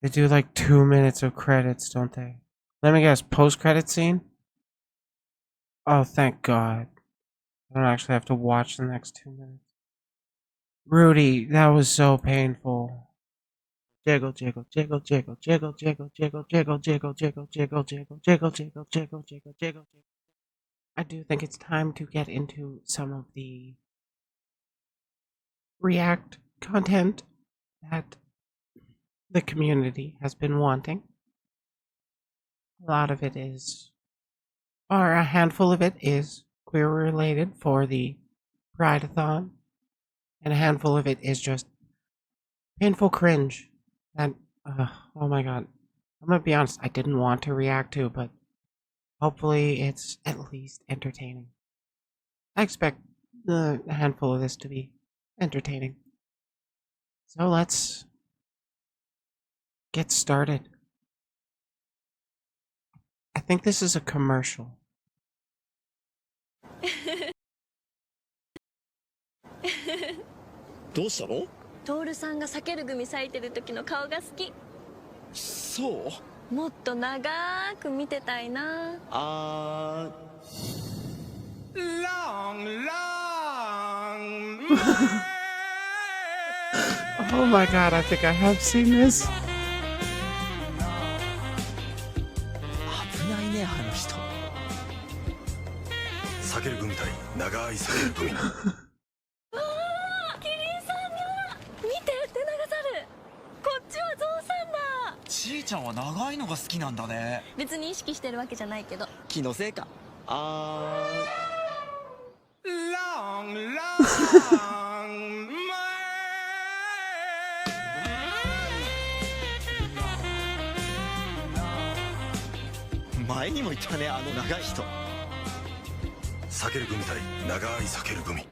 They do like 2 minutes of credits, don't they? Let me guess, post-credit scene? Oh, thank God. I don't actually have to watch the next 2 minutes. Rudy, that was so painful. Jiggle, jiggle, jiggle, jiggle, jiggle, jiggle, jiggle, jiggle, jiggle, jiggle, jiggle, jiggle, jiggle, jiggle, jiggle, jiggle, jiggle. I do think it's time to get into some of the React content that the community has been wanting. A lot of it is, or a handful of it is queer related for the Prideathon, and a handful of it is just painful cringe. And oh my God, I'm gonna be honest, I didn't want to react to, but hopefully it's at least entertaining. I expect a handful of this to be entertaining. So let's get started. I think this is a commercial. どうしたの？トールさんが避ける組咲いてる時の顔が好き。そう？もっと長く見てたいな。Long, long. Oh my God, I think I have seen this. 危ないね、あの人。避ける組対長い避ける組。キリンさんにゃ見てって長猿。こっちはゾウさんだ。ちーちゃんは長いのが好きなんだね。別に意識してるわけじゃないけど。気のせいか。Long, long. 前にもいたね、あの長い人。避ける組対長い避ける組。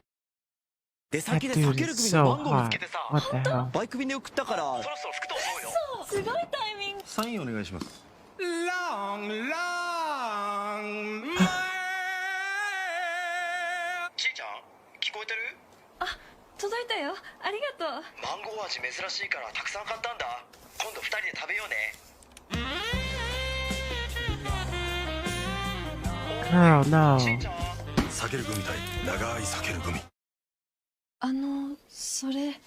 出 That 先で dude 避ける is 組の so 番号見つ hot. けてさ、 What the hell? バイク便で送ったから。そろそろ着くと思うよ。すごいタイミング。サインお願いします。Long, long. ちーちゃん、聞こえてる？届いたよ。ありがとう。マンゴー味珍しいからたくさん買ったんだ。今度2人で食べようね。Girl, no. 避ける組対長い避ける組。それ。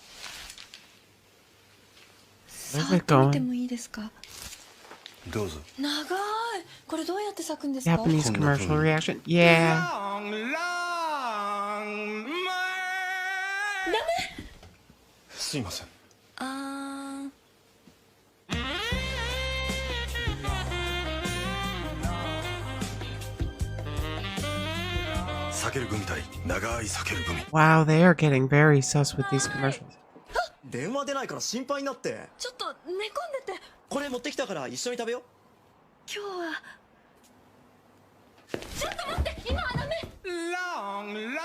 Where's 触 it ってみて going? もいいですか？どうぞ。長い。これどうやって咲くんですか？ Japanese commercial reaction? Yeah. Long, long. すいません。避ける組対長い避ける組。 Wow, they are getting very sus with these commercials. 電話出ないから心配になって。ちょっと寝込んでて。これ持ってきたから一緒に食べよう。今日は。ちょっと待って、今はダメ。Long, long.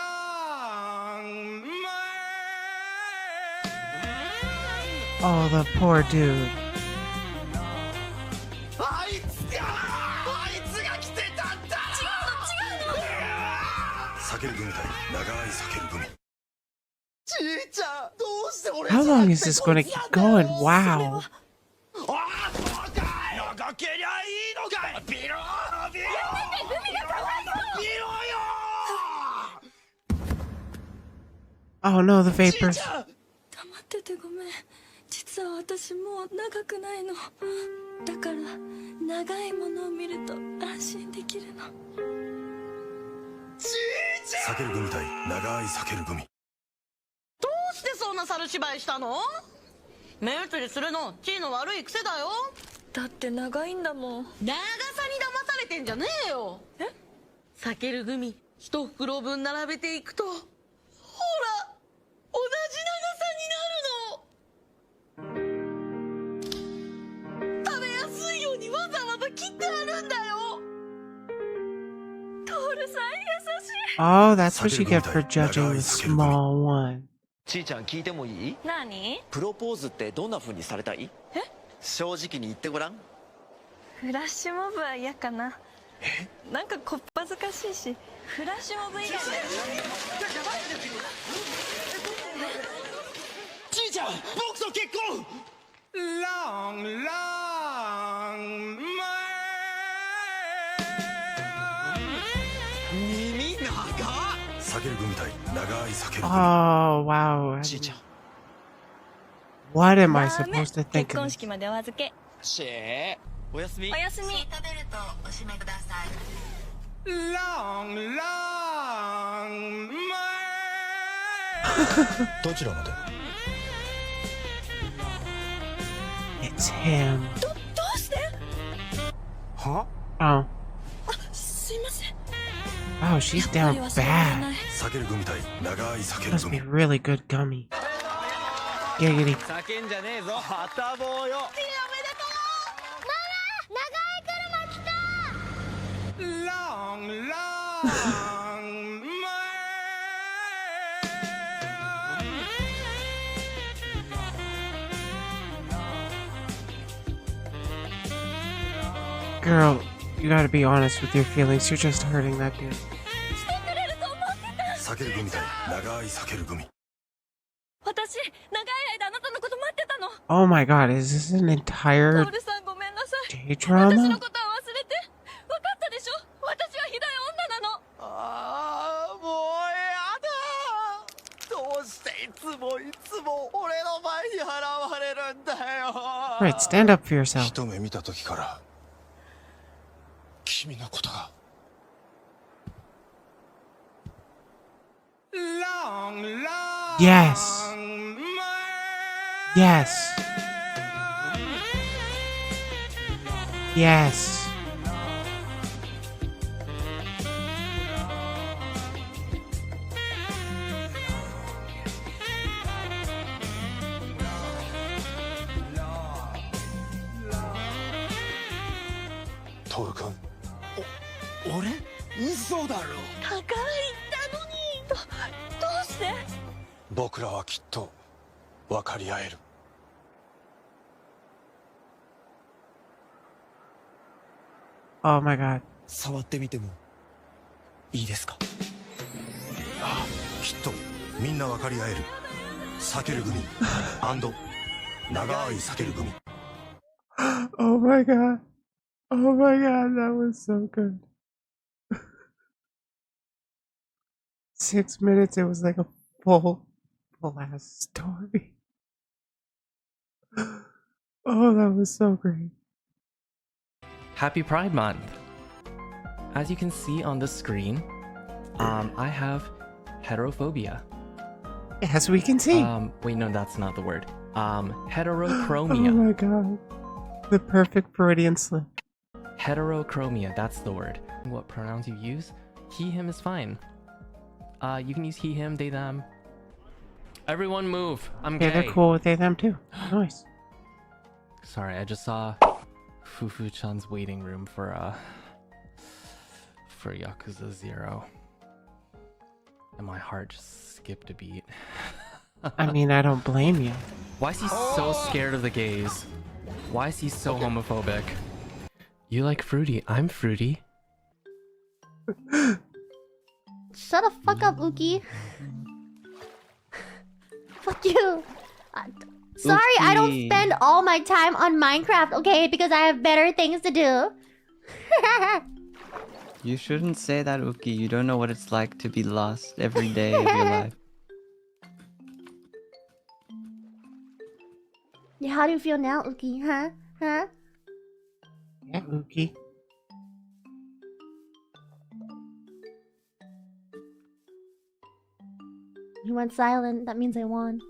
Oh, the poor dude. あいつが来てたんだ。違うの。避ける組対長い避ける組。ちーちゃん、どうして俺 How long is this gonna keep going? Wow. そうかい。長けりゃいいのかい。ビロービロー。ビローよ。 Oh no, the ちー vapors. ちゃん。黙っててごめん。実は私もう長くないの。だから長いものを見ると安心できるの。ちーちゃん。避ける組対長い避ける組。どうしてそんな猿芝居したの？目移りするのチーの悪い癖だよ。だって長いんだもん。長さに騙されてんじゃねえよ。避ける組一袋分並べていくと、ほら同じ長さになるの。食べやすいようにわざわざ切ってあるんだよ。トールさん優しい。 Oh, that's what you get for judging the small one. ちーちゃん聞いてもいい？何？プロポーズってどんな風にされたい？正直に言ってごらん。フラッシュモブは嫌かな。なんかこっぱずかしいし、フラッシュモブ以外で。ちーちゃん、僕と結婚。Long, long. 避ける組対長い避ける組 Oh, wow. ちいちゃん What am I ダメ supposed to 結 think of 婚 this? 式までお預けしーおやすみおやすみ Long, long way. どちらまで It's him. どうしては Oh. すいません Wow, she's やっぱ down り忘れられ bad. ない避ける組対長い避ける Must be 組 really good gummy. Giggity. 叫んじゃねえぞはたぼうよLong, long way. Girl, you gotta be honest with your feelings. You're just hurting that dude. してくれると思ってた避ける組対長い避ける組私長い間あなたのこと待ってたの Oh my god, is this an ト entire ールさんごめんなさい J 私の drama? ことは忘れて分かったでしょ私はひどい女なのああもうやだどうしていつも俺の前に現れるんだよ Right, stand up for yourself. 一目見た時から君のことが Long, long Yes. way. Yes. Yes. Toru君俺嘘だろ高いったのにどうして僕らはきっと分かり合える Oh my god. 触ってみてもいいですかきっとみんな分かり合える避ける組長い避ける組 Oh my god. Oh my god, that was so good. 6 minutes, it was like a full ass story. Oh, that was so great. Happy Pride Month! As you can see on the screen, I have heterophobia. As we can see. Wait, no, that's not the word. Oh Heterochromia. my god. The perfect Freudian slip. Heterochromia, that's the word. What pronouns you use? He, him is fine. You can use he, him, they, them. Everyone move. I'm Yeah, gay. they're cool with they, them too. Nice. Sorry, I just saw Fufu-chan's waiting room for Yakuza 0. And my heart just skipped a beat. I mean, I don't blame you. Why is he so scared of the gays? Why is he so homophobic? You like fruity, I'm fruity. Shut the fuck up, Uki. Fuck you. Sorry, I don't Uki. spend all my time on Minecraft, okay? Because I have better things to do. You shouldn't say that, Uki. You don't know what it's like to be lost every day of your life. Yeah, how do you feel now, Uki? Huh? Huh? Yeah, Uki. You went silent. That means I won.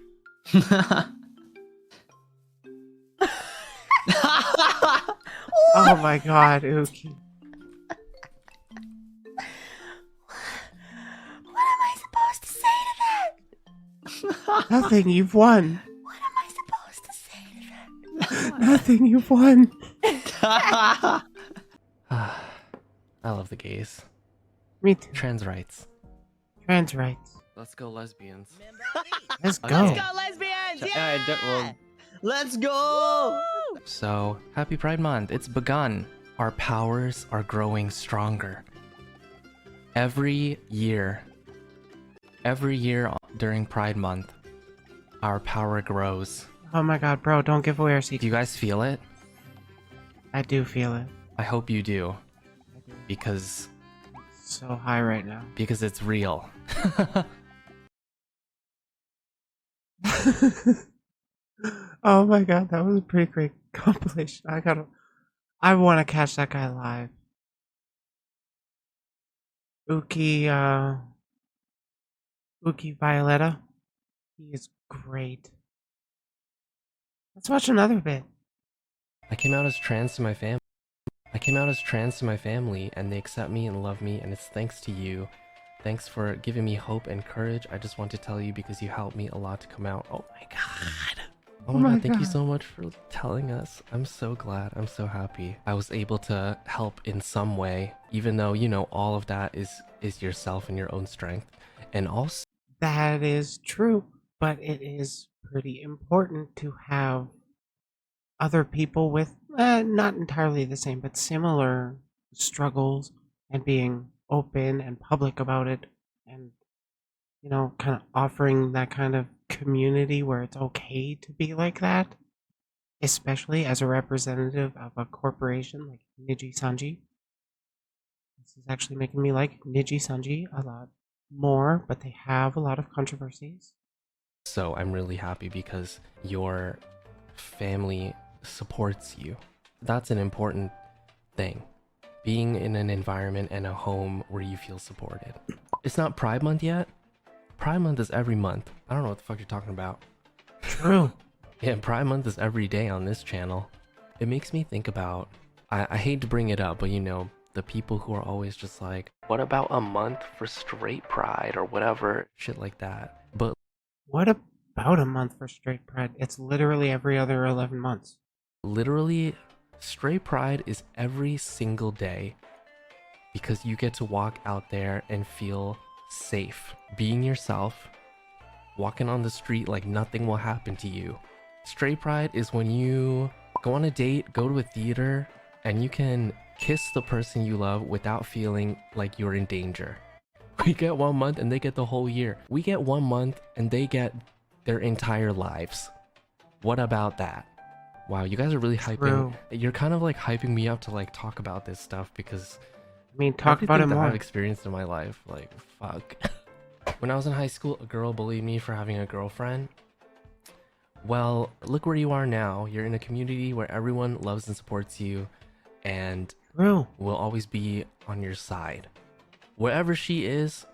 Oh my god, Uki. What am I supposed to say to that? Nothing, you've won. What am I supposed to say to that? Nothing, you've won. I love the gays. Me too. Trans rights. Trans rights. Let's go lesbians. Let's go. Okay. lesbians! Alright, well, let's go! So, happy Pride Month. It's begun. Our powers are growing stronger. Every year during Pride Month, our power grows. Oh my god, bro, don't give away our Do secret. you guys feel it? I do feel it. I hope you do. Because so high right now. because it's real. Oh my god, that was a pretty great compilation. I want to catch that guy live. Uki Violetta. He is great. Let's watch another bit. I came out as trans to my family. And they accept me and love me, and it's thanks to you. Thanks for giving me hope and courage. I just want to tell you because you helped me a lot to come out. Oh my god. Oh my god, thank you so much for telling us. I'm so glad. I'm so happy. I was able to help in some way, even though, you know, all of that is yourself and your own strength. And also, That is true, but it is pretty important to have other people with not entirely the same, but similar struggles and being open and public about it, and you know, kind of offering that kind of community where it's okay to be like that, especially as a representative of a corporation like Niji Sanji. This is actually making me like Niji Sanji a lot more, but they have a lot of controversies. so I'm really happy because your family supports you. That's an important thing. Being in an environment and a home where you feel supported. It's not Pride Month yet. Pride Month is every month. I don't know what the fuck you're talking about. True. Yeah, Pride Month is every day on this channel. It makes me think about, I hate to bring it up, but you know, the people who are always just like, what about a month for straight pride or whatever, shit like that. But What about a month for straight pride? It's literally every other 11 months. literally, straight pride is every single day because you get to walk out there and feel safe. Being yourself, walking on the street like nothing will happen to you. Straight pride is when you go on a date, go to a theater, and you can kiss the person you love without feeling like you're in danger. We get 1 month and they get the whole year. We get 1 month and they get their entire lives. What about that? Wow, you guys are really hyping. True. You're kind of like hyping me up to like talk about this stuff because I mean, talk about it everything that more. I've experienced in my life, like fuck. When I was in high school, a girl bullied me for having a girlfriend. Well, look where you are now. You're in a community where everyone loves and supports you and True. will always be on your side. Wherever she is,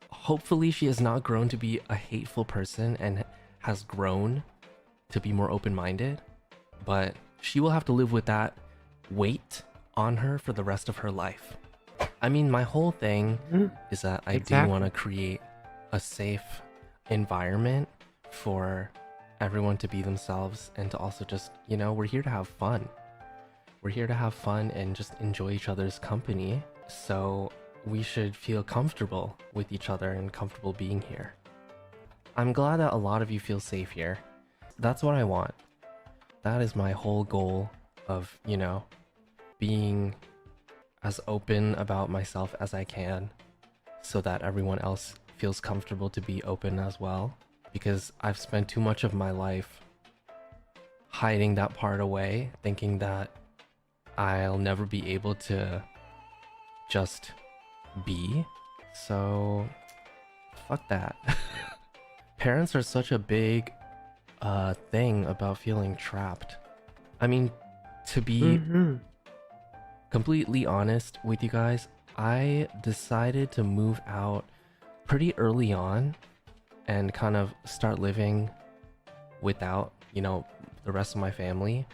hopefully she has not grown to be a hateful person and has grown to be more open-minded, but she will have to live with that weight on her for the rest of her life. I mean, my whole thing is that I do Exactly. want to create a safe environment for everyone to be themselves and to also just, you know, we're here to have fun. We're here to have fun and just enjoy each other's company. So we should feel comfortable with each other and comfortable being here. I'm glad that a lot of you feel safe here. That's what I want. That is my whole goal of, you know, being as open about myself as I can so that everyone else feels comfortable to be open as well. Because I've spent too much of my life hiding that part away, thinking that I'll never be able to just be. So, fuck that. Parents are such a big thing about feeling trapped. I mean, to be completely honest with you guys, I decided to move out pretty early on and kind of start living without, you know, the rest of my family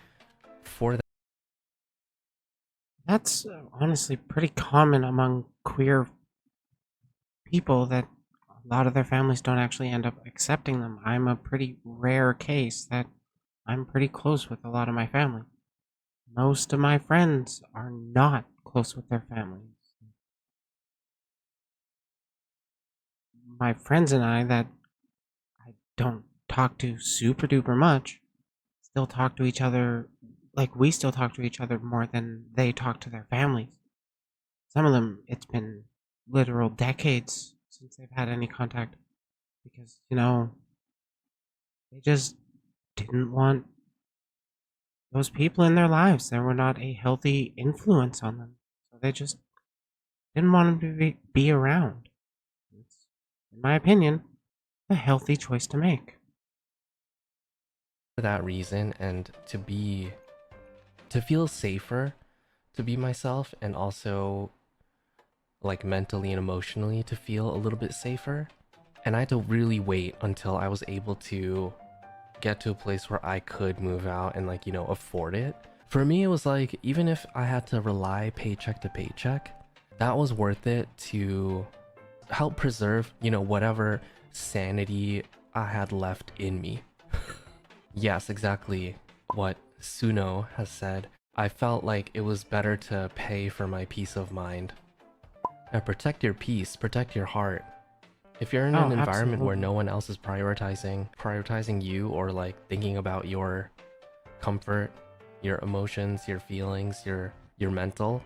for that. That's honestly pretty common among queer people that a lot of their families don't actually end up accepting them. I'm a pretty rare case that I'm pretty close with a lot of my family. Most of my friends are not close with their families. My friends and I that I don't talk to super duper much still talk to each other, like we still talk to each other more than they talk to their families. Some of them, it's been literal decades since they've had any contact because, you know, they just didn't want those people in their lives. They were not a healthy influence on them. So they just didn't want him to be around. It's, in my opinion, a healthy choice to make. For that reason, and to feel safer, to be myself, and also like mentally and emotionally to feel a little bit safer. And I had to really wait until I was able to get to a place where I could move out and, like, you know, afford it. For me, it was like, even if I had to rely paycheck to paycheck, that was worth it to help preserve, you know, whatever sanity I had left in me. Yes, exactly what Suno has said. I felt like it was better to pay for my peace of mind. And protect your peace, protect your heart. If you're in an environment where no one else is prioritizing you, or like thinking about your comfort, your emotions, your feelings, your mental,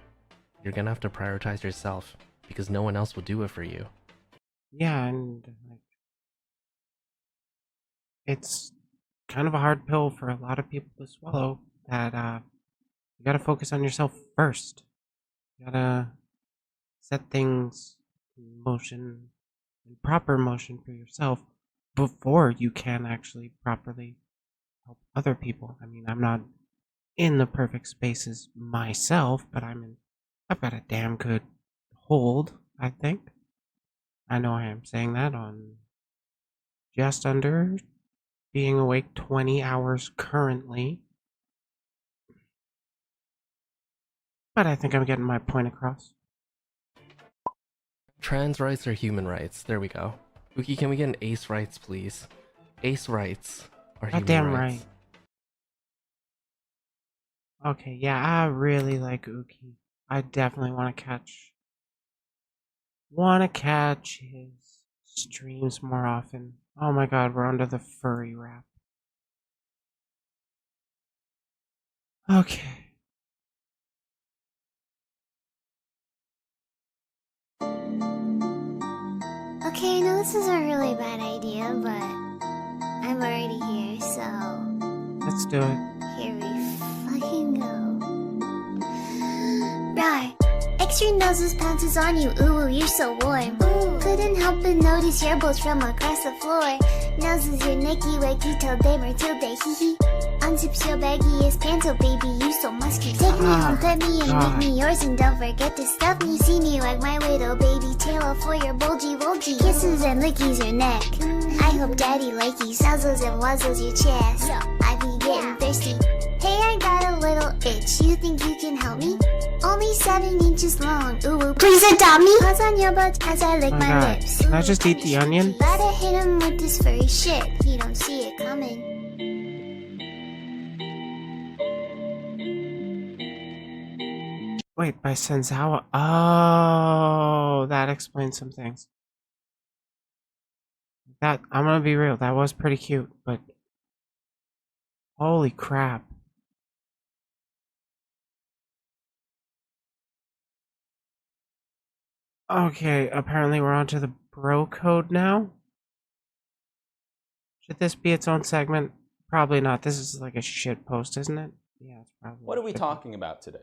you're gonna have to prioritize yourself because no one else will do it for you. Yeah, and like, it's kind of a hard pill for a lot of people to swallow, that you gotta focus on yourself first. You gotta set things in motion, in proper motion for yourself, before you can actually properly help other people. I mean, I'm not in the perfect spaces myself, but I've got a damn good hold, I think. I know I am saying that on just under being awake 20 hours currently. But I think I'm getting my point across. Trans rights are human rights. There we go. Uki, can we get an ace rights, please? Ace rights are human Goddamn rights. right. Okay, yeah, I really like Uki. I definitely want to catch his streams more often. Oh my god, we're under the furry wrap. Okay. Okay, I know this is a really bad idea, but I'm already here, so Let's do it. here we fucking go. Rawr. Extra noses pounces on you, ooh, you're so warm. Couldn't help but notice your bolts from across the floor. Noses your necky wacky till day Matilda, hee hee. Unzips your baggiest pants, oh baby, you so musky. Take me home, pet me and make me yours, and don't forget to stuff me. See me wag my widow baby tail for your bulgy wulgy. Kisses and lickies your neck. I hope daddy likey nuzzles and wuzzles your chest. I be getting thirsty. Hey, I got a little itch. You think you can help me? Only 7 inches long. Ooh, please adopt me. Pause on your butt as I lick Oh my my god. lips. Can I just eat the onion? Gotta hit him with this furry shit. He don't see it coming. Wait, by Senzawa. Oh, that explains some things. That, I'm gonna be real, that was pretty cute, but holy crap. Okay, apparently we're on to the bro code now. Should this be its own segment? Probably not. This is like a shit post, isn't it? Yeah, it's probably. What are we shit talking about today?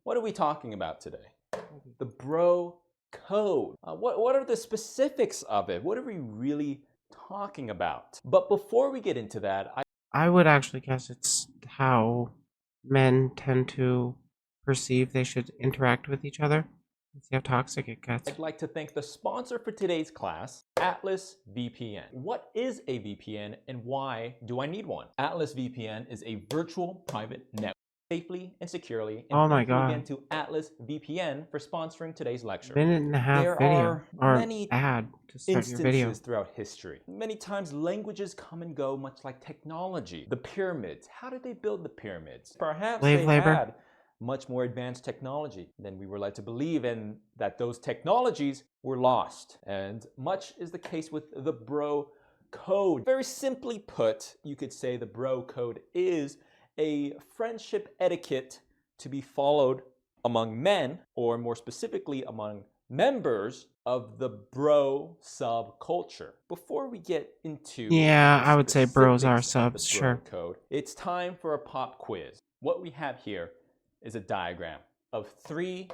What are we talking about today? The bro code. What are the specifics of it? What are we really talking about? But before we get into that, I would actually guess it's how men tend to perceive they should interact with each other. See how toxic it gets. I'd like to thank the sponsor for today's class, Atlas VPN. What is a VPN and why do I need one? Atlas VPN is a virtual private network. Safely and securely. And Oh my thank you god. again to Atlas VPN for sponsoring today's lecture. Minute and a half There video are or many ad to start your video. instances throughout history. Many times languages come and go, much like technology. The pyramids, how did they build the pyramids? Perhaps Slave they labor. had much more advanced technology than we were led to believe, and that those technologies were lost. And much is the case with the bro code. Very simply put, you could say the bro code is a friendship etiquette to be followed among men, or more specifically among members of the bro subculture. Before we get into Yeah, the I would say bros are specifics of the subs, bro sure. code, it's time for a pop quiz. What we have here is a diagram of 3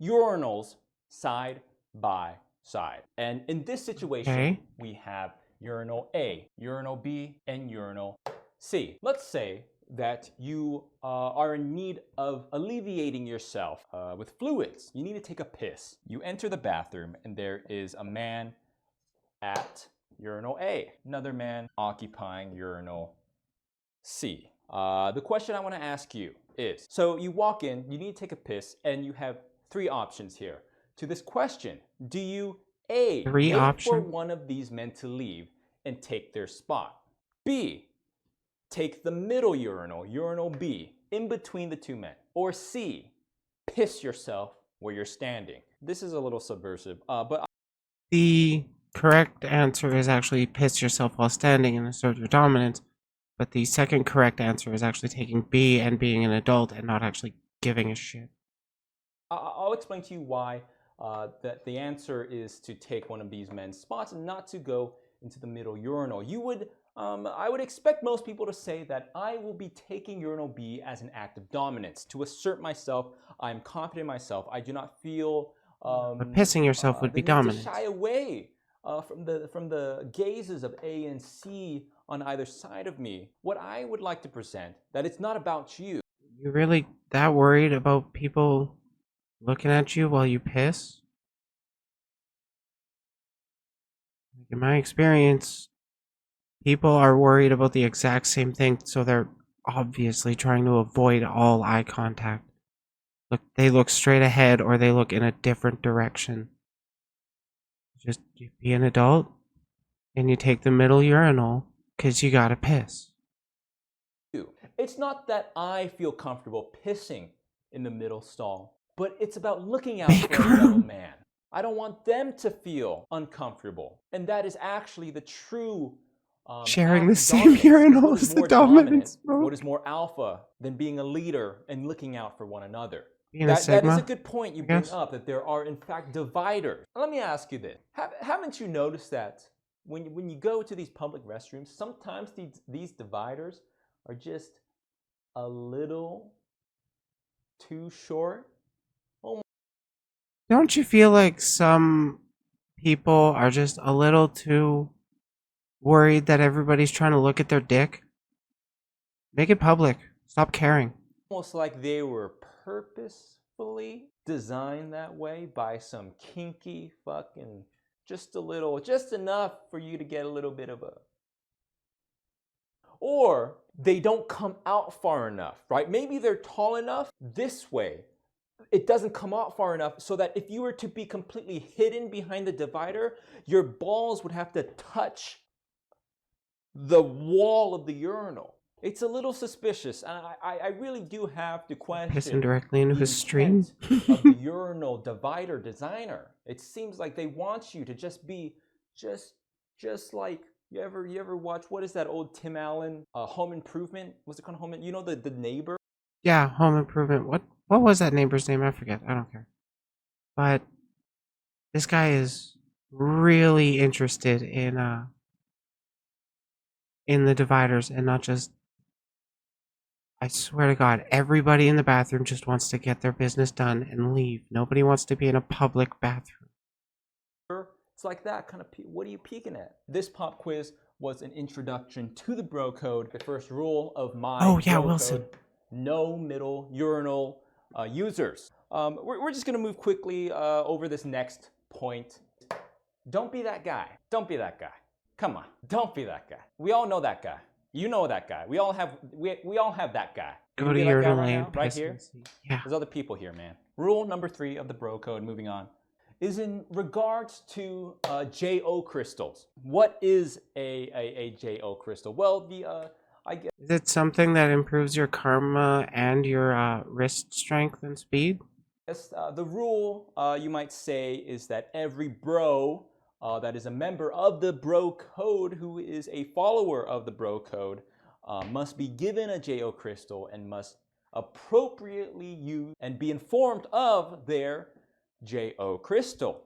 urinals side by side. And in this situation, Okay. we have urinal A, urinal B, and urinal C. Let's say that you are in need of alleviating yourself with fluids. You need to take a piss. You enter the bathroom and there is a man at urinal A, another man occupying urinal C. The question I want to ask you is, so you walk in, you need to take a piss, and you have three options here. To this question, do you A, Three wait for options? one of these men to leave and take their spot? B, take the middle urinal, urinal B, in between the two men? Or C, piss yourself where you're standing? This is a little subversive, but The correct answer is actually piss yourself while standing and assert your dominance. But the second correct answer is actually taking B and being an adult and not actually giving a shit. I'll explain to you why that the answer is to take one of these men's spots and not to go into the middle urinal. I would expect most people to say that I will be taking urinal B as an act of dominance, to assert myself. I'm confident in myself. I do not feel But pissing yourself would the be need to dominant. shy away from the gazes of A and C on either side of me. What I would like to present, that it's not about you. You really that worried about people looking at you while you piss? In my experience, people are worried about the exact same thing, so they're obviously trying to avoid all eye contact. They look straight ahead or they look in a different direction. Just you be an adult and you take the middle urinal because you gotta piss. It's not that I feel comfortable pissing in the middle stall, but it's about looking out for a fellow man. I don't want them to feel uncomfortable. And that is actually the true Sharing act the of same dominance. urinal What is is the more dominance dominant, mode. what is more alpha than being a leader and looking out for one another? Being a That is Sigma, a good point you I bring guess. up, that there are in fact dividers. Let me ask you this. Haven't you noticed that when you go to these public restrooms, sometimes these dividers are just a little too short? Don't you feel like some people are just a little too worried that everybody's trying to look at their dick? Make it public. Stop caring. Almost like they were purposefully designed that way by some kinky fucking, just enough for you to get a little bit of a... Or they don't come out far enough, right? Maybe they're tall enough this way. It doesn't come out far enough so that if you were to be completely hidden behind the divider, your balls would have to touch the wall of the urinal. It's a little suspicious, and I really do have to question Pissing directly into the his stream. intent of the urinal divider designer. It seems like they want you to just be just like, you ever watch, what is that old Tim Allen Home Improvement? What's it called? You know the neighbor? Yeah, Home Improvement. What was that neighbor's name? I forget. I don't care. But this guy is really interested in the dividers and not just... I swear to God, everybody in the bathroom just wants to get their business done and leave. Nobody wants to be in a public bathroom. It's like that kind of, what are you peeking at? This pop quiz was an introduction to the bro code, the first rule of my bro Wilson. code: no middle urinal users. We're just gonna move quickly over this next point. Don't be that guy. Don't be that guy. Come on, don't be that guy. We all know that guy. You know that guy. We all have that guy. Go You to be that guy urinal right lane, now, right piss here. and see. Yeah. There's other people here, man. Rule number 3 of the bro code, moving on, is in regards to JO crystals. What is a JO crystal? Well, I guess Is it something that improves your karma and your wrist strength and speed? the rule, you might say, is that every bro that is a member of the bro code, who is a follower of the bro code, must be given a JO crystal and must appropriately use and be informed of their JO crystal.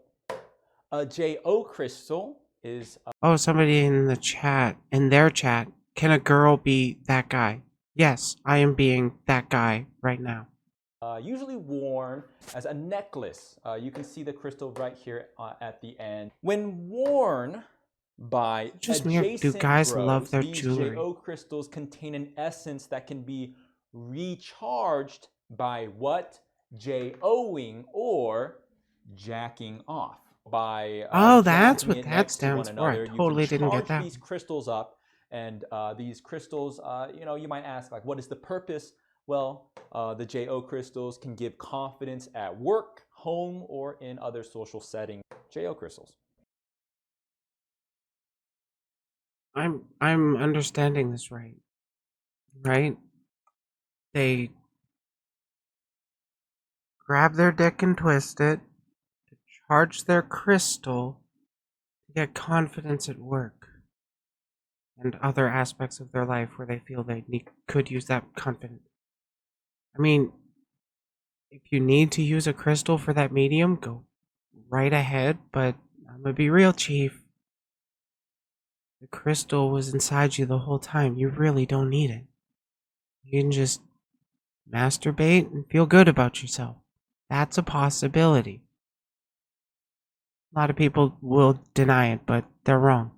A JO crystal is Oh, somebody in the chat, in their chat, can a girl be that guy? Yes, I am being that guy right now. usually worn as a necklace. You can see the crystal right here at the end. When worn by Just me, or do adjacent guys bros, love their these jewelry? JO crystals contain an essence that can be recharged by what? JOing or jacking off. By Oh, that's dropping what it that next to one stands for. I another, you totally can didn't get charge that. these crystals up, and these crystals, you know, you might ask, like, what is the purpose? Well, the JO crystals can give confidence at work, home, or in other social settings. JO crystals. I'm understanding this right? They grab their dick and twist it to charge their crystal to get confidence at work and other aspects of their life where they feel they could use that confidence. I mean, if you need to use a crystal for that medium, go right ahead, but I'm gonna be real, Chief. The crystal was inside you the whole time. You really don't need it. You can just masturbate and feel good about yourself. That's a possibility. A lot of people will deny it, but they're wrong.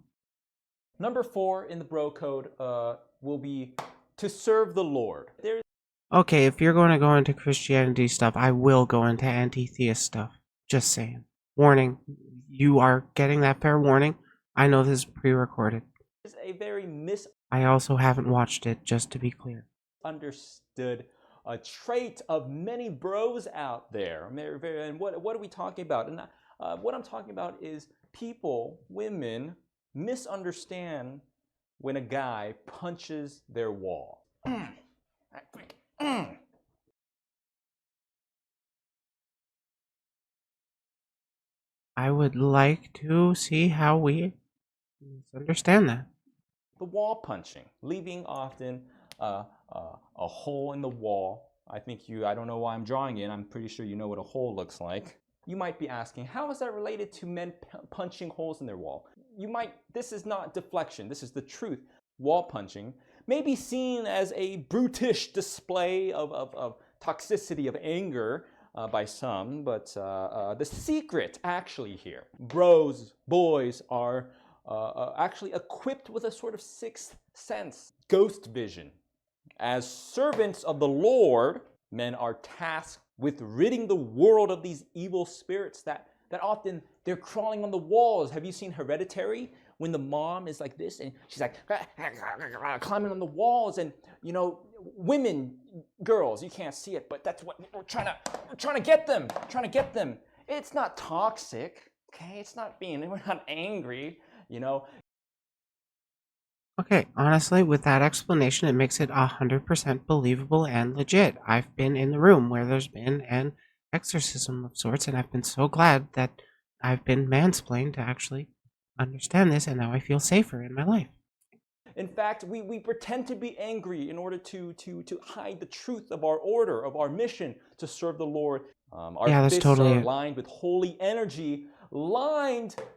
Number 4 in the bro code will be to serve the Lord. There's Okay, if you're going to go into Christianity stuff, I will go into anti-theist stuff. Just saying. Warning, you are getting that fair warning. I know this is pre-recorded. a very I also haven't watched it, just to be clear. misunderstood trait of many bros out there. And what are we talking about? And what I'm talking about is people, women, misunderstand when a guy punches their wall. I would like to see how we understand that. The wall punching, leaving often a hole in the wall. I don't know why I'm drawing it. I'm pretty sure you know what a hole looks like. You might be asking, how is that related to men punching holes in their wall? This is not deflection, this is the truth. Wall punching may be seen as a brutish display of toxicity, of anger by some, but the secret actually here, bros, boys are actually equipped with a sort of sixth sense, ghost vision. As servants of the Lord, men are tasked with ridding the world of these evil spirits that often they're crawling on the walls. Have you seen Hereditary? When the mom is like this and she's like climbing on the walls, and you know, women, girls, you can't see it, but that's what we're trying to get them. It's not toxic, okay? We're not angry, you know. Okay, honestly, with that explanation, it makes it 100% believable and legit. I've been in the room where there's been an exorcism of sorts, and I've been so glad that I've been mansplained to actually understand this, and now I feel safer in my life. In fact, we pretend to be angry in order to hide the truth of our order, of our mission to serve the Lord. Our that's fists totally are it. lined with holy energy,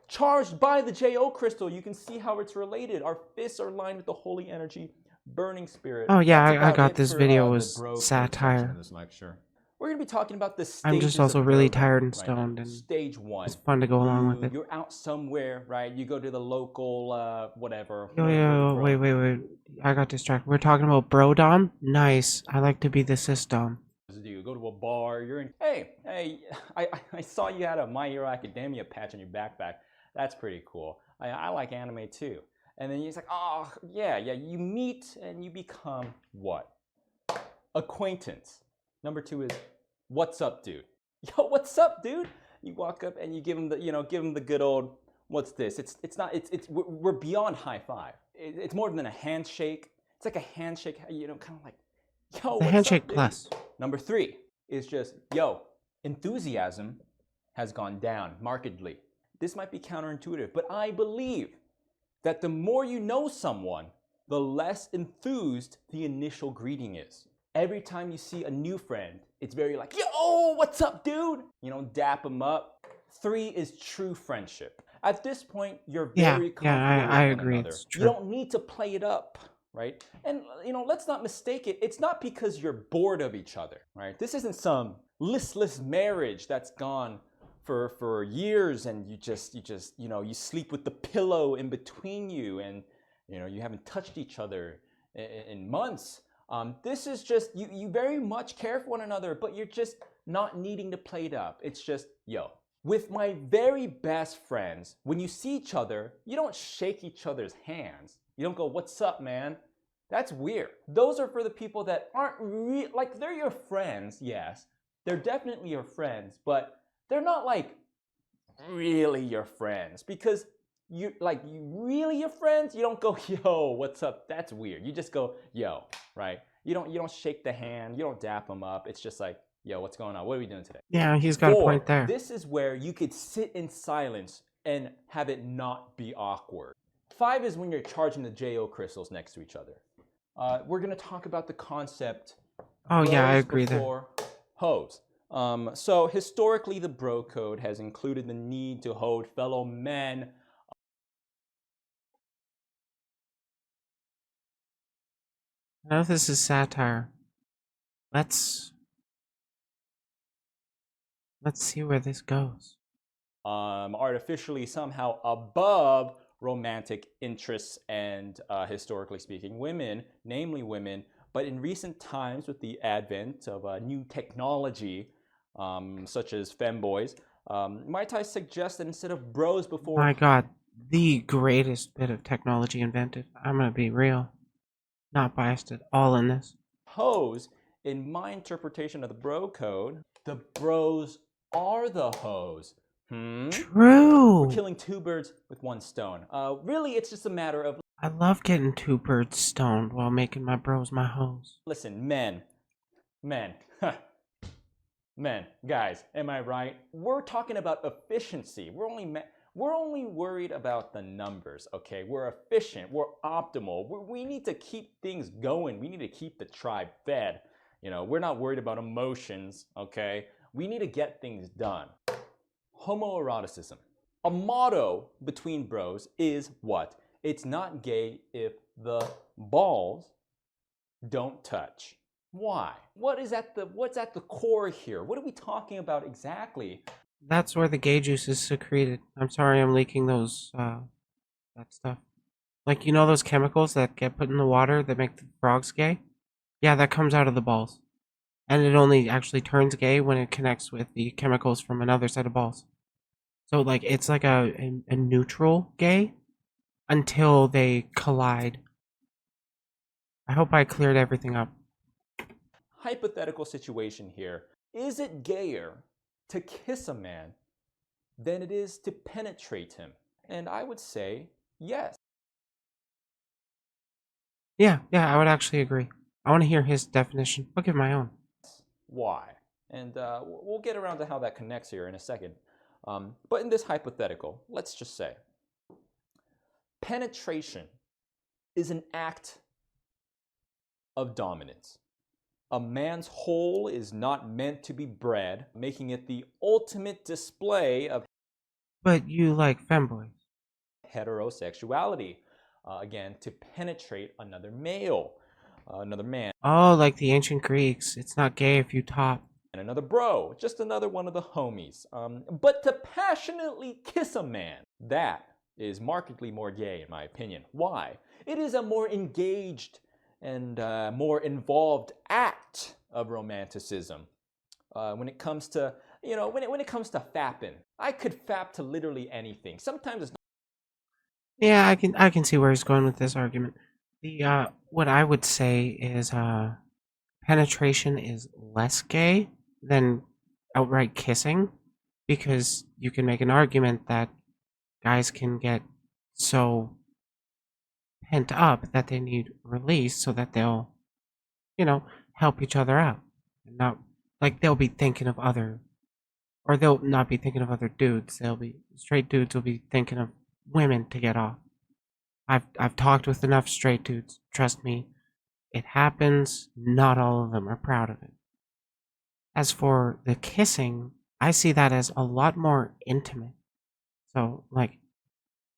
charged by the JO crystal. You can see how it's related. Our fists are lined with the holy energy, burning spirit. Oh yeah, That's I about got it this for, video the was bro code satire. section of this lecture. We're going to be talking about the stages I'm just also of really brodom tired and right now. stoned, and Stage 1. it's fun to go along with it. You're out somewhere, right? You go to the local, whatever. Yo, wait. I got distracted. We're talking about brodom? Nice. I like to be the system. You go to a bar, you're in, hey, I saw you had a My Hero Academia patch on your backpack. That's pretty cool. I like anime too. And then you're like, oh, yeah, you meet and you become what? Acquaintance. Number 2 is, what's up, dude? Yo, what's up, dude? You walk up and you give him the good old, what's this? We're beyond high five. It's more than a handshake. It's like a handshake, you know, kind of like, yo, The what's handshake up, dude? plus. Number 3 is just, yo, enthusiasm has gone down markedly. This might be counterintuitive, but I believe that the more you know someone, the less enthused the initial greeting is. Every time you see a new friend, it's very like, yo, what's up, dude? You know, dap them up. 3 is true friendship. At this point, you're very comfortable I with one agree, another. it's You true. don't need to play it up. right? And let's not mistake it. It's not because you're bored of each other, right? This isn't some listless marriage that's gone for years, and you sleep with the pillow in between you, and you haven't touched each other in months. This is just you very much care for one another, but you're just not needing to play it up. It's just, yo. With my very best friends, when you see each other, you don't shake each other's hands. You don't go, "What's up, man?" That's weird. Those are for the people that aren't like, they're your friends, yes. They're definitely your friends, but they're not like really your friends, because you really your friends, you don't go, "Yo, what's up?" That's weird. You just go, "Yo," right? You don't shake the hand, you don't dap them up. It's just like, "Yo, what's going on? What are we doing today?" Yeah, he's got a point there. This is where you could sit in silence and have it not be awkward. 5 is when you're charging the JO crystals next to each other. We're gonna talk about the concept. Oh yeah, I bros agree there. before hoes. So historically, the bro code has included the need to hold fellow men. I know this is satire. Let's see where this goes. Artificially somehow above romantic interests and, historically speaking, women, namely women. But in recent times, with the advent of new technology, such as femboys, might I suggest that instead of bros before... My god, the greatest bit of technology invented. I'm gonna be real. Not biased at all in this. Hoes, in my interpretation of the bro code, the bros are the hoes. True. We're killing 2 birds with 1 stone. Really, it's just a matter of... I love getting 2 birds stoned while making my bros my hoes. Listen, men, guys, am I right? We're talking about efficiency. We're only worried about the numbers, okay? We're efficient, we're optimal. We need to keep things going. We need to keep the tribe fed. We're not worried about emotions, okay? We need to get things done. Homoeroticism. A motto between bros is what? It's not gay if the balls don't touch. Why? What's at the core here? What are we talking about exactly? That's where the gay juice is secreted. I'm sorry I'm leaking those, that stuff. Like, those chemicals that get put in the water that make the frogs gay? Yeah, that comes out of the balls. And it only actually turns gay when it connects with the chemicals from another set of balls. So, like, it's like a neutral gay until they collide. I hope I cleared everything up. Hypothetical situation here. Is it gayer to kiss a man than it is to penetrate him? And I would say yes. Yeah, I would actually agree. I want to hear his definition. I'll give my own. Why? And we'll get around to how that connects here in a second. But in this hypothetical, let's just say, penetration is an act of dominance. A man's hole is not meant to be bred, making it the ultimate display of... But you like femboys. Heterosexuality. Again, to penetrate another male, another man. Oh, like the ancient Greeks. It's not gay if you top. And another bro, just another one of the homies. But to passionately kiss a man, that is markedly more gay in my opinion. Why? It is a more engaged and more involved act of romanticism. When it comes to, when it comes to fapping, I could fap to literally anything. Sometimes it's not. Yeah, I can see where he's going with this argument. The what I would say is penetration is less gay than outright kissing, because you can make an argument that guys can get so pent up that they need release so that they'll, help each other out. And not like they'll be thinking of other, or they'll not be thinking of other dudes. Straight dudes will be thinking of women to get off. I've talked with enough straight dudes. Trust me, it happens. Not all of them are proud of it. As for the kissing, I see that as a lot more intimate. So, like,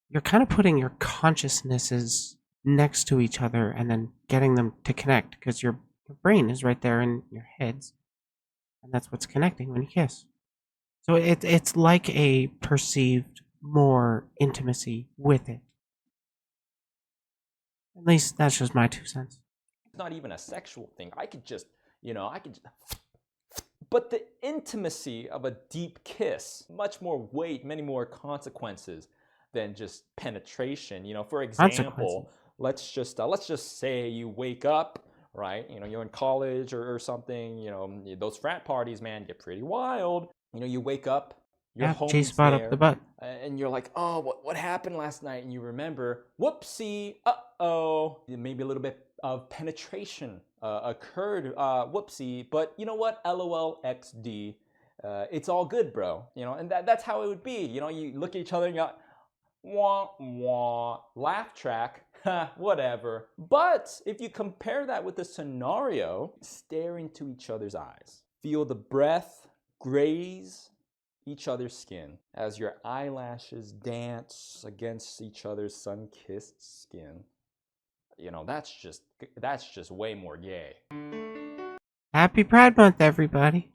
you're kind of putting your consciousnesses next to each other and then getting them to connect, because your brain is right there in your heads, and that's what's connecting when you kiss. So it's like a perceived more intimacy with it. At least that's just my 2 cents. It's not even a sexual thing. I could just, but the intimacy of a deep kiss, much more weight, many more consequences than just penetration. For example, let's just say you wake up, right? You're in college or something. Those frat parties, man, get pretty wild. You wake up, your home's G-spot there, up the butt. and you're like, oh, what happened last night? And you remember, whoopsie, uh-oh, maybe a little bit of penetration occurred, whoopsie, but you know what, LOL XD, it's all good, bro. And that's how it would be. You look at each other and you go, wah, wah, laugh track, whatever. But if you compare that with the scenario, stare into each other's eyes, feel the breath graze each other's skin as your eyelashes dance against each other's sun-kissed skin. That's just way more gay. Happy Pride Month, everybody.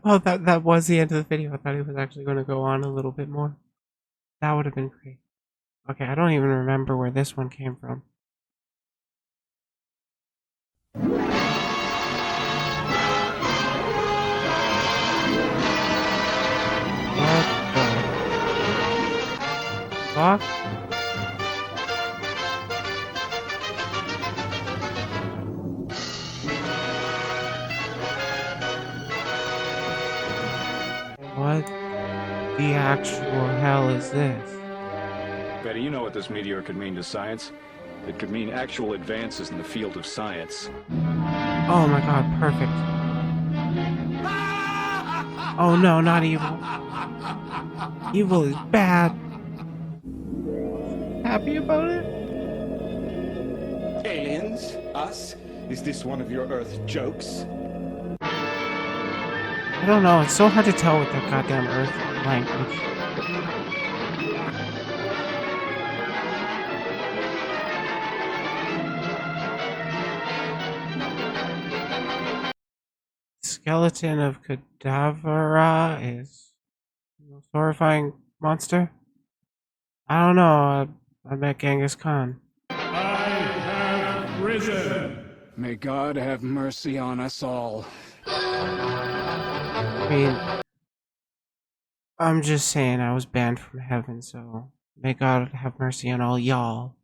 Oh, that was the end of the video. I thought he was actually going to go on a little bit more. That would have been great. Okay, I don't even remember where this one came from. What the fuck? What the actual hell is this? Betty, you know what this meteor could mean to science? It could mean actual advances in the field of science. Oh my god, perfect. Oh no, not evil. Evil is bad. Happy about it? Aliens? Us? Is this one of your Earth jokes? I don't know, it's so hard to tell with that goddamn Earth language. Skeleton of Cadavera is the most horrifying monster? I don't know, I bet Genghis Khan. I have risen. May God have mercy on us all. I mean, I'm just saying I was banned from heaven, so may God have mercy on all y'all.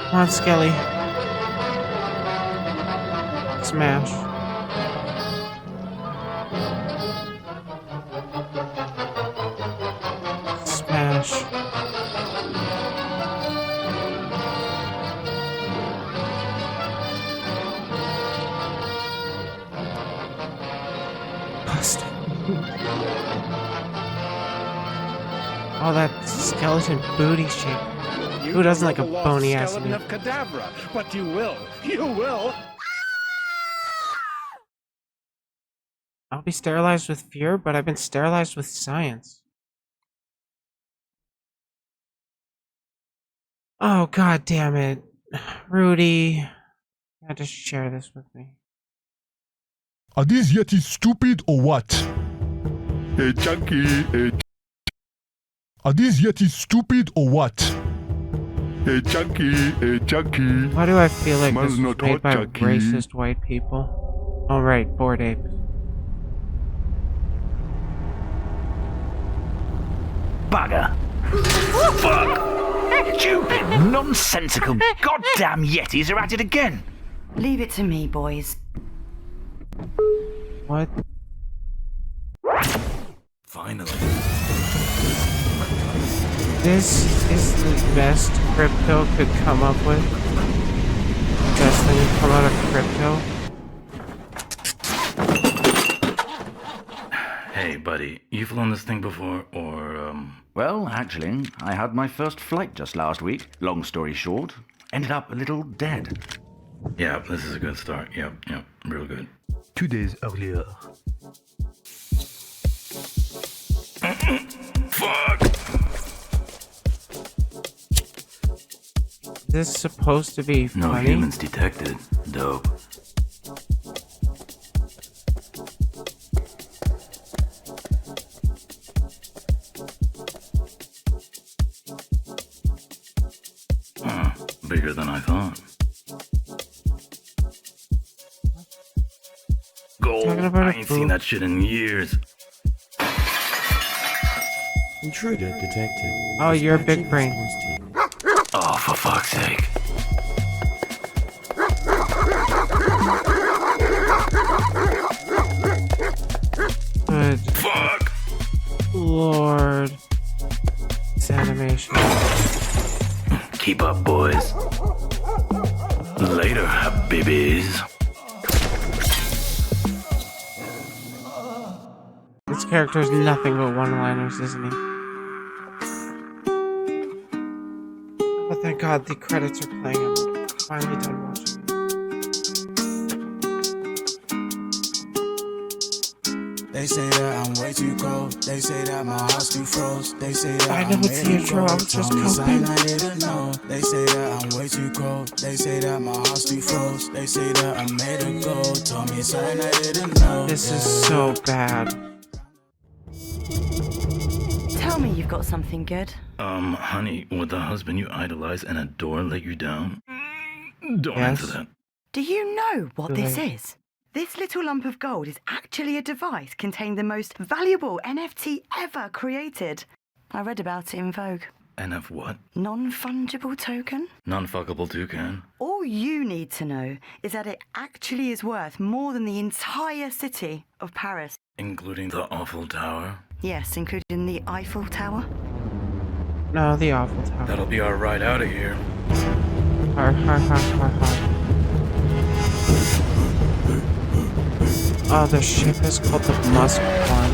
Come on, Skelly. Smash. Smash. Bust. Oh, that skeleton booty shape. Who doesn't like a bony ass? Skeleton of Cadavra, but you will. You will. I'll be sterilized with fear, but I've been sterilized with science. Oh, god damn it. Rudy, you had to share this with me. Are these Yetis stupid or what? Hey, Chunky. Hey. Are these Yetis stupid or what? Hey, Chunky. Hey, Chunky. Why do I feel like Smells this was not made hot, by Chunky. racist white people? Oh, right, Bored Ape. Bugger. Fuck. Stupid, nonsensical, goddamn Yetis are at it again. Leave it to me, boys. What? Finally. This is the best crypto could come up with. Best thing to come out of crypto. Hey, buddy, you flown this thing before, or, Well, actually, I had my first flight just last week. Long story short, ended up a little dead. Yeah, this is a good start. Yep, real good. 2 days earlier. Fuck! Is this supposed to be No funny? humans detected. Dope. Bigger than I thought. Gold. Talking about I a ain't poop. seen that shit in years. Intruder detected. Oh, you're a big brain. Oh, for fuck's sake. Good Fuck! lord. This animation. Keep up, boys. Later, babies. This character is nothing but one-liners, isn't he? Oh, thank God the credits are playing. I'm finally done watching. They say that I'm way too cold. They say that my heart's too froze. They say that I know it's the intro. I was just coping. I didn't know. They say that I'm way too cold. They say that my heart's too froze. They say that I made a goal. Told me something I didn't know. This is so bad. Tell me you've got something good. Honey, would the husband you idolize and adore let you down? Don't Yes. answer that. Do you know what this Right. is? This little lump of gold is actually a device containing the most valuable NFT ever created. I read about it in Vogue. NF what? Non-fungible token? Non-fuckable toucan. All you need to know is that it actually is worth more than the entire city of Paris. Including the awful tower. Yes, including the Eiffel Tower. No, the awful tower. That'll be our ride out of here. Har, har, har, har, har. Oh, the ship is called the Musk One.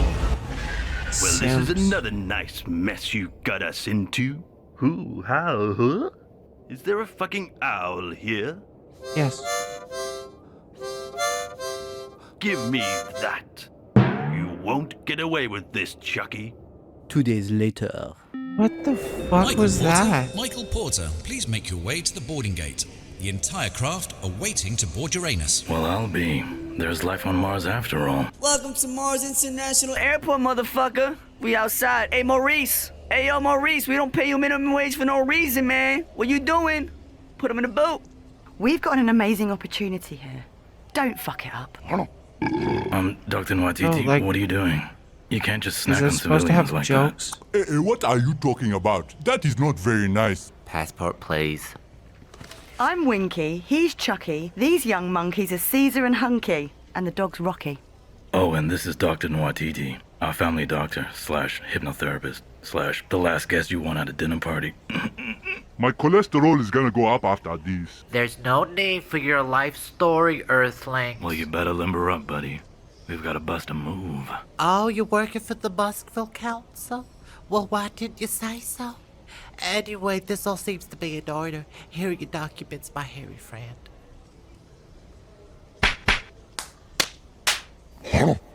Well, this is another nice mess you got us into. Who? How? Huh? Is there a fucking owl here? Yes. Give me that. You won't get away with this, Chucky. 2 days later. What the fuck was that? Michael Porter, please make your way to the boarding gate. The entire craft are waiting to board Uranus. Well, I'll be. There's life on Mars after all. Welcome to Mars International Airport, motherfucker. We outside. Hey, Maurice. Hey, yo, Maurice, we don't pay you minimum wage for no reason, man. What you doing? Put him in the boat. We've got an amazing opportunity here. Don't fuck it up. Dr. Nwatiti, Oh, like- what are you doing? You can't just snack on this supposed to civilians have like jokes? What are you talking about? That is not very nice. Passport, please. I'm Winky, he's Chucky, these young monkeys are Caesar and Hunky, and the dog's Rocky. that. Oh, and this is Dr. Nwatiti, our family doctor / hypnotherapist / the last guest you want at a dinner party. My cholesterol is gonna go up after this. There's no need for your life story, Earthling. Well, you better limber up, buddy. We've got to bust a move. Oh, you're working for the Muskville Council? Well, why didn't you say so? Anyway, this all seems to be in order. Here are your documents, my hairy friend.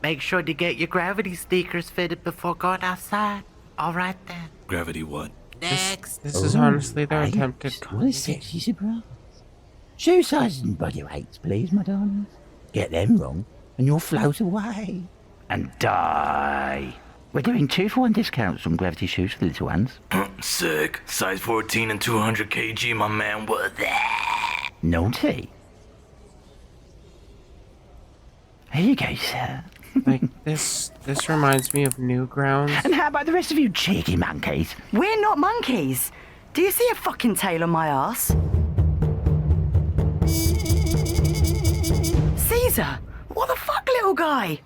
Make sure to get your gravity sneakers fitted before going outside. All right then. Gravity what? Next. This is honestly their attempted What a sexy surprise. Shoe sizes and body weights, please, my darlings. Get them wrong, and you'll float away. And die. We're doing 2-for-1 discounts on Gravity shoes for the little ones. Sick. Size 14 and 200 kg, my man. What that? Naughty. Here you go, sir. Like, this reminds me of Newgrounds. And how about the rest of you cheeky monkeys? We're not monkeys. Do you see a fucking tail on my ass? Caesar! What the fuck, little guy?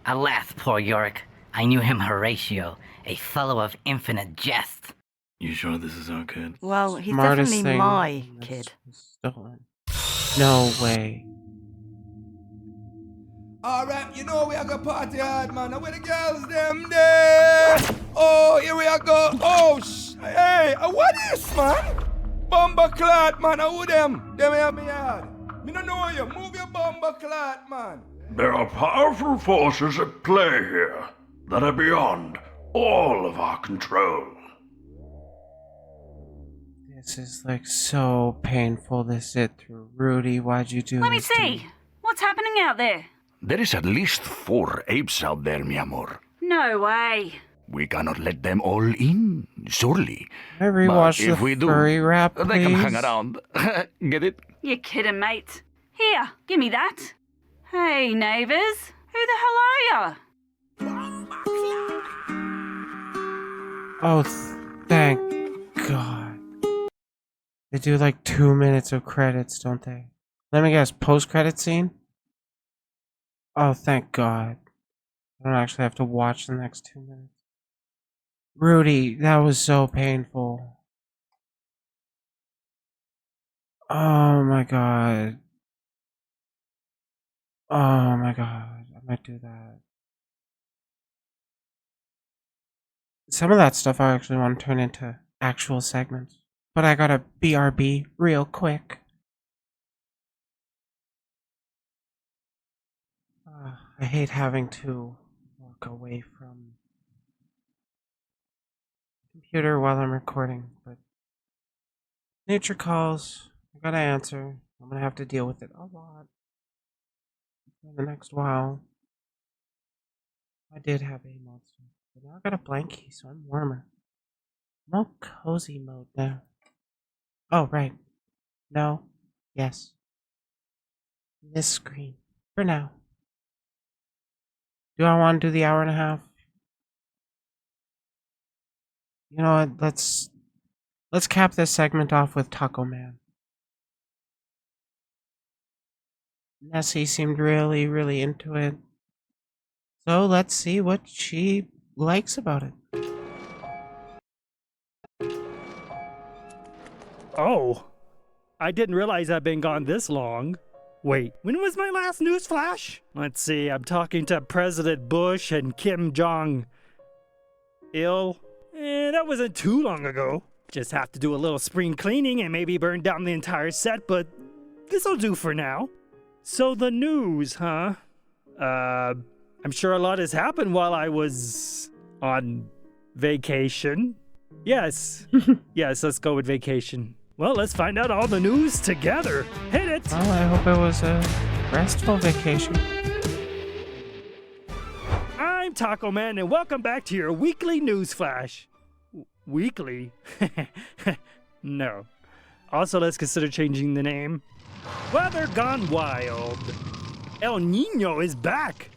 Alas, poor Yorick. I knew him Horatio, a fellow of infinite jest. You sure this is our kid? Well, he's Smartest definitely thing my kid. Stolen. No way. Alright, you know we are gonna party hard, man. Now where the girls them there? Oh, here we are go. Oh, hey, what is, man? Bomber clot, man. Who them? Them here me hard. Me no know you. Move your bomber clot, man. There are powerful forces at play here. that are beyond all of our control. This is like so painful to sit through. Rudy, why'd you do Let me this to see. me? What's happening out there? There is at least 4 apes out there, mi amor. No way. We cannot let them all in, surely. I rewatched But if the we do, furry rap, they can hang please? around. Get it? You're kidding, mate. Here, give me that. Hey, neighbours. Who the hell are ya? Oh, thank God. They do like 2 minutes of credits, don't they? Let me guess, post-credit scene? Oh, thank God. I don't actually have to watch the next 2 minutes. Rudy, that was so painful. Oh my God. Oh my God. I might do that. Some of that stuff I actually want to turn into actual segments. But I gotta BRB real quick. I hate having to walk away from the computer while I'm recording, but nature calls. I gotta answer. I'm gonna have to deal with it a lot for the next while. I did have a monster, but now I got a blankie, so I'm warmer. I'm all cozy mode now. Oh, right. No. Yes. This screen. For now. Do I want to do the hour and a half? You know what? Let's cap this segment off with Taco Man. Nessie seemed really, really into it. So let's see what she likes about it. Oh, I didn't realize I'd been gone this long. Wait, when was my last news flash? Let's see, I'm talking to President Bush and Kim Jong-il. That wasn't too long ago. Just have to do a little spring cleaning and maybe burn down the entire set, but this'll do for now. So the news, huh? I'm sure a lot has happened while I was on vacation. Yes. Yes, let's go with vacation. Well, let's find out all the news together. Hit it! Well, I hope it was a restful vacation. I'm Taco Man, and welcome back to your weekly news flash. Weekly? No. Also, let's consider changing the name. Weather gone wild. El Nino is back.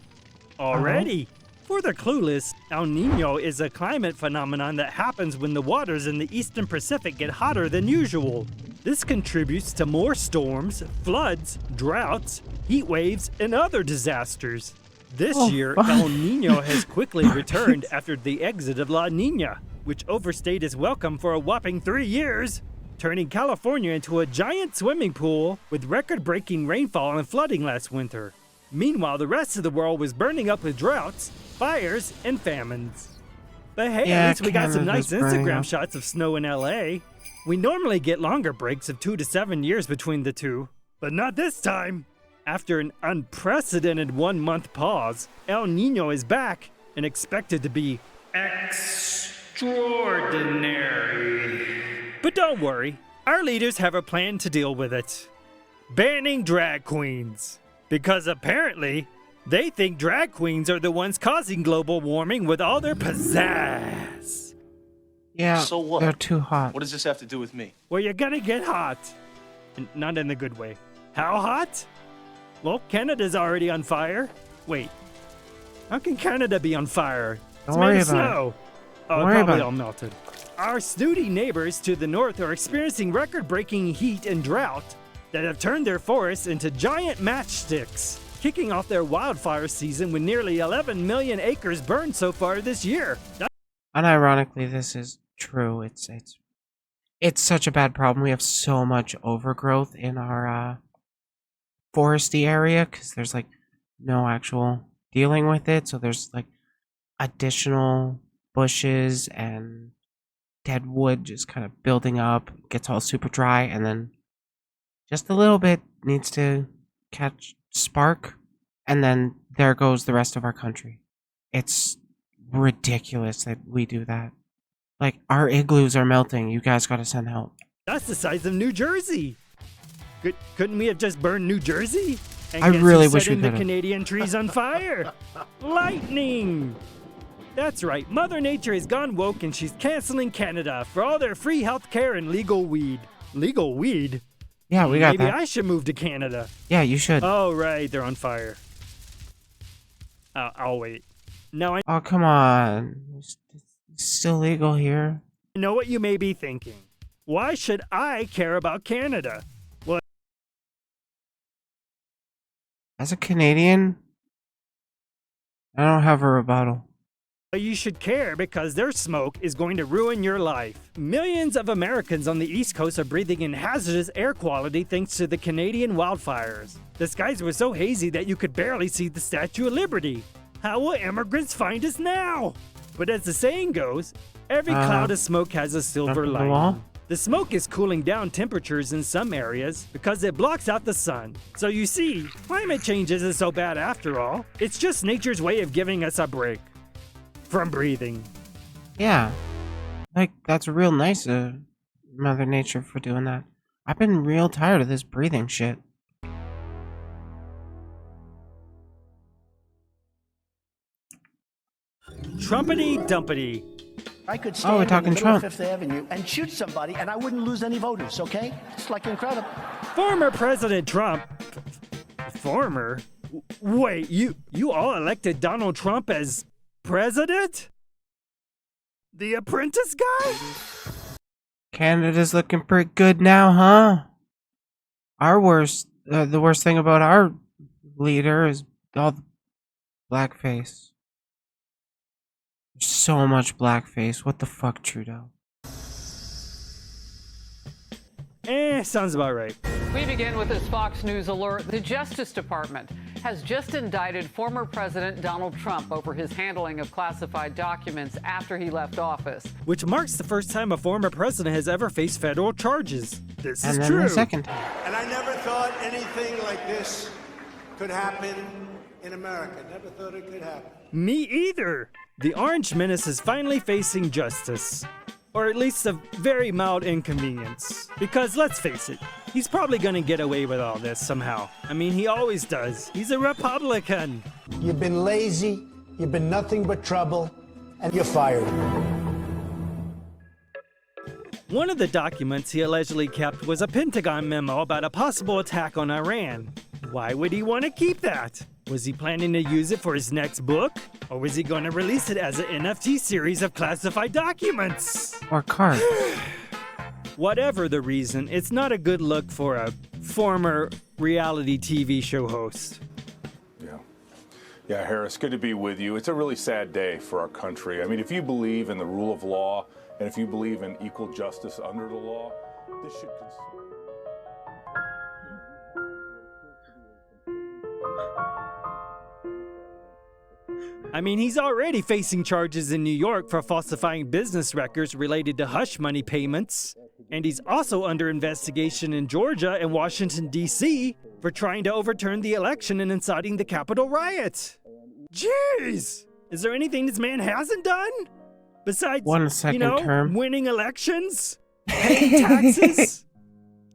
Already. For the clueless, El Nino is a climate phenomenon that happens when the waters in the eastern Pacific get hotter than usual. This contributes to more storms, floods, droughts, heat waves, and other disasters. This year, El Nino has quickly returned after the exit of La Nina, which overstayed its welcome for a whopping 3 years, turning California into a giant swimming pool with record-breaking rainfall and flooding last winter. Meanwhile, the rest of the world was burning up with droughts, fires, and famines. But hey, Yeah, at least we got some nice Canada's burning Instagram up. shots of snow in LA. We normally get longer breaks of 2 to 7 years between the two, but not this time. After an unprecedented 1-month pause, El Nino is back and expected to be extraordinary. But don't worry, our leaders have a plan to deal with it. Banning drag queens. Because apparently, they think drag queens are the ones causing global warming with all their pizzazz. Yeah, So what? they're too hot. What does this have to do with me? Well, you're gonna get hot. And not in the good way. How hot? Well, Canada's already on fire. Wait, how can Canada be on fire? Don't It's worry made of about it. snow. Don't Oh, worry it about probably it. all melted. Our snooty neighbors to the north are experiencing record-breaking heat and drought that have turned their forests into giant matchsticks, kicking off their wildfire season with nearly 11 million acres burned so far this year. Unironically, this is true. It's such a bad problem. We have so much overgrowth in our foresty area because there's like no actual dealing with it. So there's like additional bushes and dead wood just kind of building up, gets all super dry, and then just a little bit needs to catch spark, and then there goes the rest of our country. It's ridiculous that we do that. Like, our igloos are melting. You guys gotta send help. That's the size of New Jersey. Couldn't we have just burned New Jersey? And I guess really who's wish we setting the could've. Canadian trees on fire? Lightning! That's right, Mother Nature has gone woke and she's canceling Canada for all their free healthcare and legal weed. Legal weed? Yeah, we got Maybe that. I should move to Canada. Yeah, you should. Oh, right, they're on fire. I'll wait. Now I Oh, come on. It's still legal here. know what you may be thinking. Why should I care about Canada? Well, As a Canadian, I don't have a rebuttal. you should care because their smoke is going to ruin your life. Millions of Americans on the East Coast are breathing in hazardous air quality thanks to the Canadian wildfires. The skies were so hazy that you could barely see the Statue of Liberty. How will immigrants find us now? But as the saying goes, every cloud of smoke has a silver jump in the wall? lining. The smoke is cooling down temperatures in some areas because it blocks out the sun. So you see, climate change isn't so bad after all. It's just nature's way of giving us a break from breathing. Yeah. Like, that's real nice of Mother Nature for doing that. I've been real tired of this breathing shit. Trumpety dumpety. I could Oh, stand we're in the talking middle of Trump. Fifth Avenue and shoot somebody, and I wouldn't lose any voters. Okay, it's like incredible. Former President Trump. Former? Wait, you all elected Donald Trump as president? The Apprentice guy? Canada's looking pretty good now, huh? The worst thing about our leader is all the blackface. There's so much blackface. What the fuck, Trudeau? Sounds about right. We begin with this Fox News alert. The Justice Department has just indicted former President Donald Trump over his handling of classified documents after he left office. Which marks the first time a former president has ever faced federal charges. This And is then true. the second time. And I never thought anything like this could happen in America. Never thought it could happen. Me either. The Orange Menace is finally facing justice. Or at least a very mild inconvenience. Because let's face it, he's probably gonna get away with all this somehow. I mean, he always does. He's a Republican. You've been lazy, you've been nothing but trouble, and you're fired. One of the documents he allegedly kept was a Pentagon memo about a possible attack on Iran. Why would he want to keep that? Was he planning to use it for his next book? Or was he going to release it as an NFT series of classified documents? Or cards. Whatever the reason, it's not a good look for a former reality TV show host. Yeah, Harris, good to be with you. It's a really sad day for our country. I mean, if you believe in the rule of law and if you believe in equal justice under the law, this should concern. I mean, he's already facing charges in New York for falsifying business records related to hush money payments. And he's also under investigation in Georgia and Washington, D.C. for trying to overturn the election and inciting the Capitol riot. Jeez! Is there anything this man hasn't done? Besides, Won a second you know, term. winning elections? Paying taxes?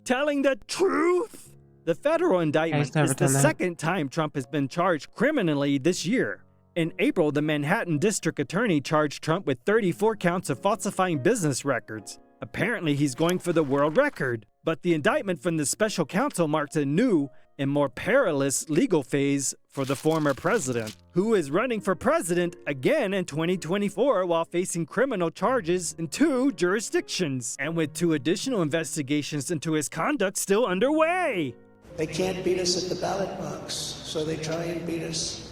Telling the truth? The federal indictment never is the done that. second time Trump has been charged criminally this year. In April, the Manhattan District Attorney charged Trump with 34 counts of falsifying business records. Apparently, he's going for the world record. But the indictment from the special counsel marks a new and more perilous legal phase for the former president, who is running for president again in 2024 while facing criminal charges in 2 jurisdictions, and with 2 additional investigations into his conduct still underway. They can't beat us at the ballot box, so they try and beat us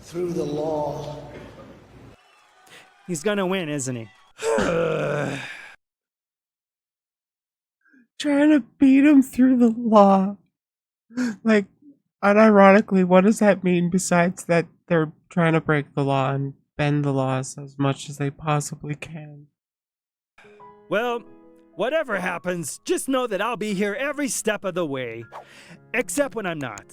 through the law. He's gonna win, isn't he? Trying to beat him through the law. Like, unironically, what does that mean besides that they're trying to break the law and bend the laws as much as they possibly can? Well, whatever happens, just know that I'll be here every step of the way. Except when I'm not.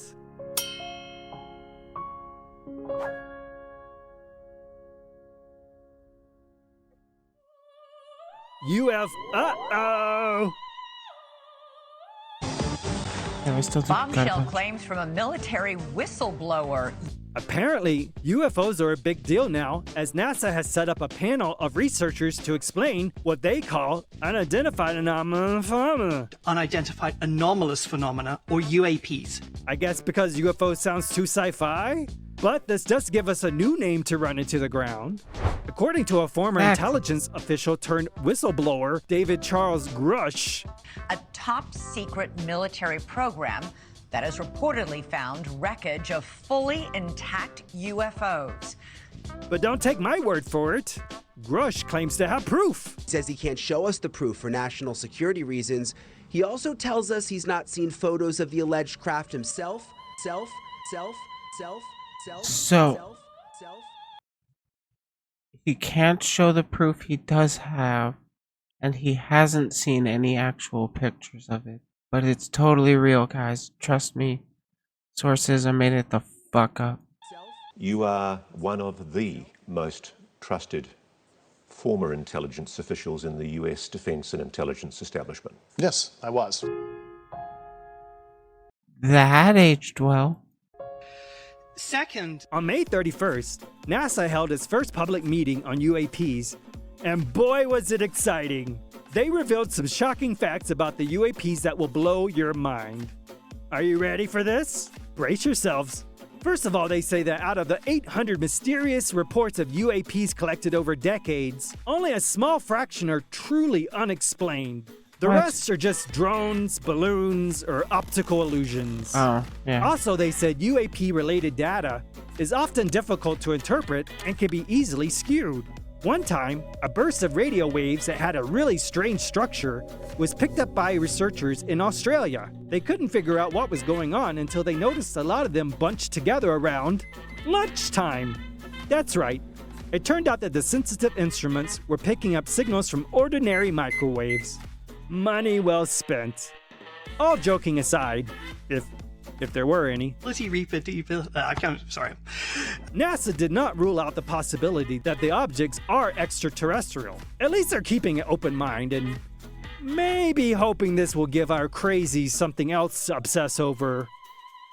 Uh-oh. Yeah, we still do Bombshell claims from a military whistleblower. Apparently, UFOs are a big deal now, as NASA has set up a panel of researchers to explain what they call unidentified phenomena. Unidentified anomalous phenomena, or UAPs. I guess because UFO sounds too sci-fi? But this does give us a new name to run into the ground. According to a former intelligence official turned whistleblower, David Charles Grush, A top secret military program that has reportedly found wreckage of fully intact UFOs. But don't take my word for it. Grush claims to have proof. He says he can't show us the proof for national security reasons. He also tells us he's not seen photos of the alleged craft himself. So, he can't show the proof he does have, and he hasn't seen any actual pictures of it. But it's totally real, guys. Trust me. Sources, I made it the fuck up. You are one of the most trusted former intelligence officials in the US defense and intelligence establishment. Yes, I was. That aged well. Second, on May 31st, NASA held its first public meeting on UAPs, and boy was it exciting. They revealed some shocking facts about the UAPs that will blow your mind. Are you ready for this? Brace yourselves. First of all, they say that out of the 800 mysterious reports of UAPs collected over decades, only a small fraction are truly unexplained. The rest are just drones, balloons, or optical illusions. Oh, yeah. Also, they said UAP-related data is often difficult to interpret and can be easily skewed. One time, a burst of radio waves that had a really strange structure was picked up by researchers in Australia. They couldn't figure out what was going on until they noticed a lot of them bunched together around lunchtime. That's right. It turned out that the sensitive instruments were picking up signals from ordinary microwaves. Money well spent. All joking aside, if there were any. Sorry. NASA did not rule out the possibility that the objects are extraterrestrial. At least they're keeping an open mind and maybe hoping this will give our crazies something else to obsess over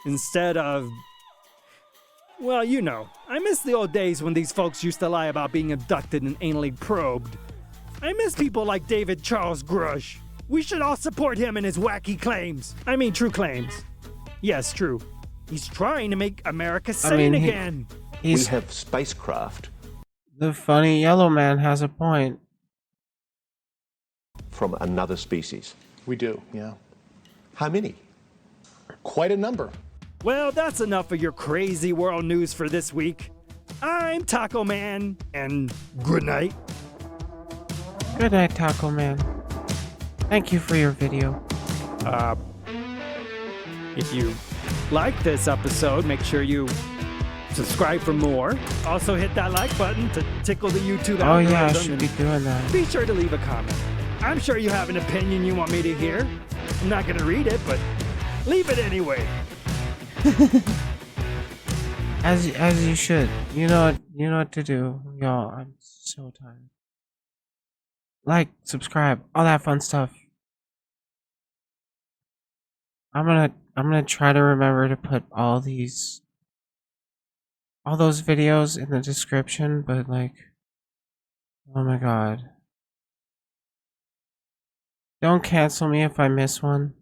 instead of... Well, you know, I miss the old days when these folks used to lie about being abducted and anally probed. I miss people like David Charles Grush. We should all support him in his wacky claims. I mean, true claims. Yes, true. He's trying to make America sane again. We have spacecraft. The funny yellow man has a point. From another species. We do, yeah. How many? Quite a number. Well, that's enough of your crazy world news for this week. I'm Taco Man, and good night. Good night, Taco Man. Thank you for your video. If you like this episode, make sure you subscribe for more. Also hit that like button to tickle the YouTube algorithm. Oh yeah, I should be doing that. Be sure to leave a comment. I'm sure you have an opinion you want me to hear. I'm not going to read it, but leave it anyway. As you should. You know what to do. Y'all, I'm so tired. Like, subscribe, all that fun stuff. I'm gonna try to remember to put all those videos in the description, but like, oh my god. Don't cancel me if I miss one.